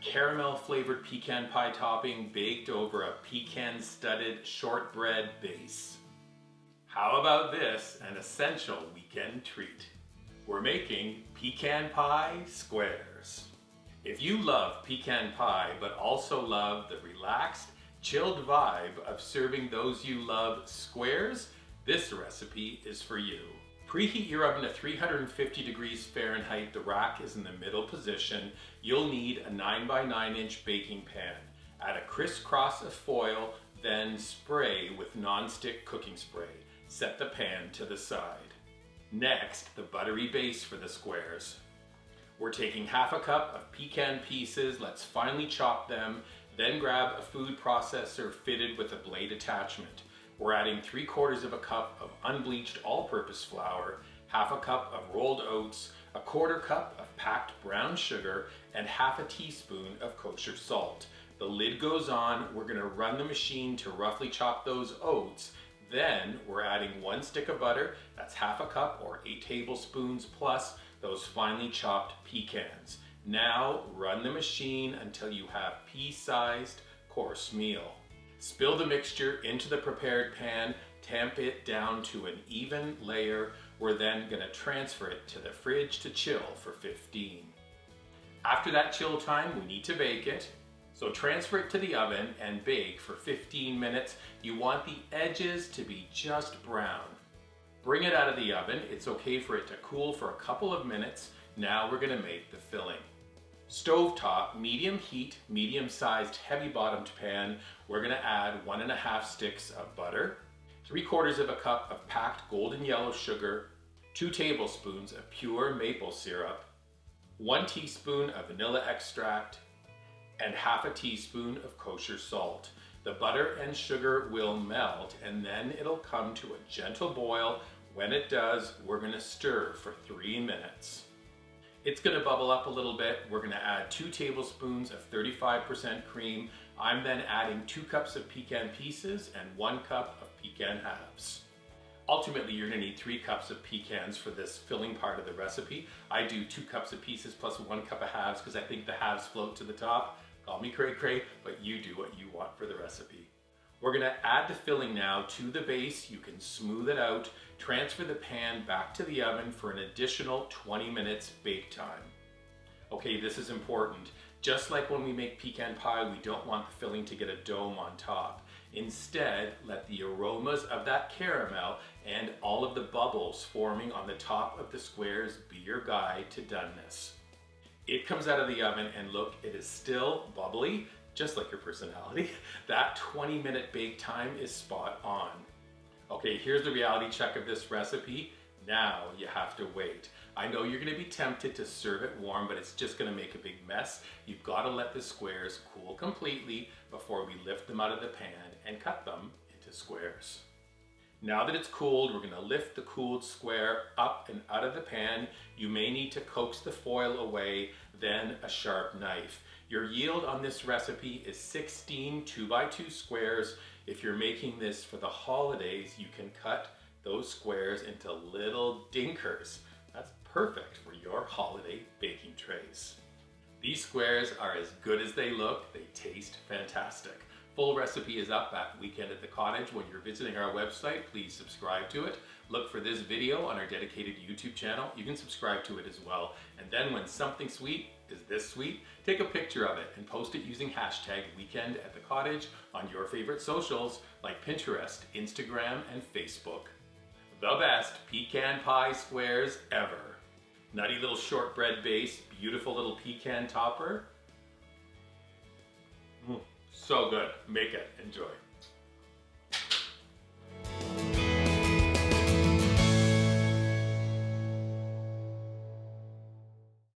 caramel flavored pecan pie topping baked over a pecan studded shortbread base. How about this, an essential weekend treat? We're making pecan pie squares. If you love pecan pie but also love the relaxed, chilled vibe of serving those you love squares, this recipe is for you. Preheat your oven to 350 degrees Fahrenheit. The rack is in the middle position. You'll need a 9 by 9 inch baking pan. Add a crisscross of foil, then spray with non-stick cooking spray. Set the pan to the side. Next, the buttery base for the squares. We're taking half a cup of pecan pieces. Let's finely chop them. Then grab a food processor fitted with a blade attachment. We're adding 3/4 of a cup of unbleached all-purpose flour, half a cup of rolled oats, a 1/4 cup of packed brown sugar, and half a teaspoon of kosher salt. The lid goes on. We're gonna run the machine to roughly chop those oats. Then we're adding 1 stick of butter, that's half a cup or 8 tablespoons, plus those finely chopped pecans. Now run the machine until you have pea-sized coarse meal. Spill the mixture into the prepared pan, tamp it down to an even layer. We're then gonna transfer it to the fridge to chill for 15. After that chill time, we need to bake it. So transfer it to the oven and bake for 15 minutes. You want the edges to be just brown. Bring it out of the oven. It's okay for it to cool for a couple of minutes. Now we're gonna make the filling. Stovetop, medium heat, medium-sized, heavy-bottomed pan. We're gonna add 1½ sticks of butter, 3/4 of a cup of packed golden yellow sugar, 2 tablespoons of pure maple syrup, 1 teaspoon of vanilla extract, and half a teaspoon of kosher salt. The butter and sugar will melt and then it'll come to a gentle boil. When it does, we're gonna stir for 3 minutes. It's gonna bubble up a little bit. We're gonna add 2 tablespoons of 35% cream. I'm then adding 2 cups of pecan pieces and 1 cup of pecan halves. Ultimately, you're gonna need 3 cups of pecans for this filling part of the recipe. I do 2 cups of pieces plus 1 cup of halves because I think the halves float to the top. Call me cray-cray, but you do what you want for the recipe. We're gonna add the filling now to the base. You can smooth it out. Transfer the pan back to the oven for an additional 20 minutes bake time. Okay, this is important. Just like when we make pecan pie, we don't want the filling to get a dome on top. Instead, let the aromas of that caramel and all of the bubbles forming on the top of the squares be your guide to doneness. It comes out of the oven and look, it is still bubbly, just like your personality. That 20-minute bake time is spot on. Okay, here's the reality check of this recipe. Now you have to wait. I know you're gonna be tempted to serve it warm, but it's just gonna make a big mess. You've gotta let the squares cool completely before we lift them out of the pan and cut them into squares. Now that it's cooled, we're gonna lift the cooled square up and out of the pan. You may need to coax the foil away, then a sharp knife. Your yield on this recipe is 16 2x2 squares. If you're making this for the holidays, you can cut those squares into little dinkers. That's perfect for your holiday baking trays. These squares are as good as they look. They taste fantastic. Full recipe is up at Weekend at the Cottage. When you're visiting our website, please subscribe to it. Look for this video on our dedicated YouTube channel. You can subscribe to it as well. And then when something sweet is this sweet, take a picture of it and post it using hashtag Weekend at the Cottage on your favorite socials like Pinterest, Instagram, and Facebook. The best pecan pie squares ever. Nutty little shortbread base, beautiful little pecan topper. So good. Make it. Enjoy.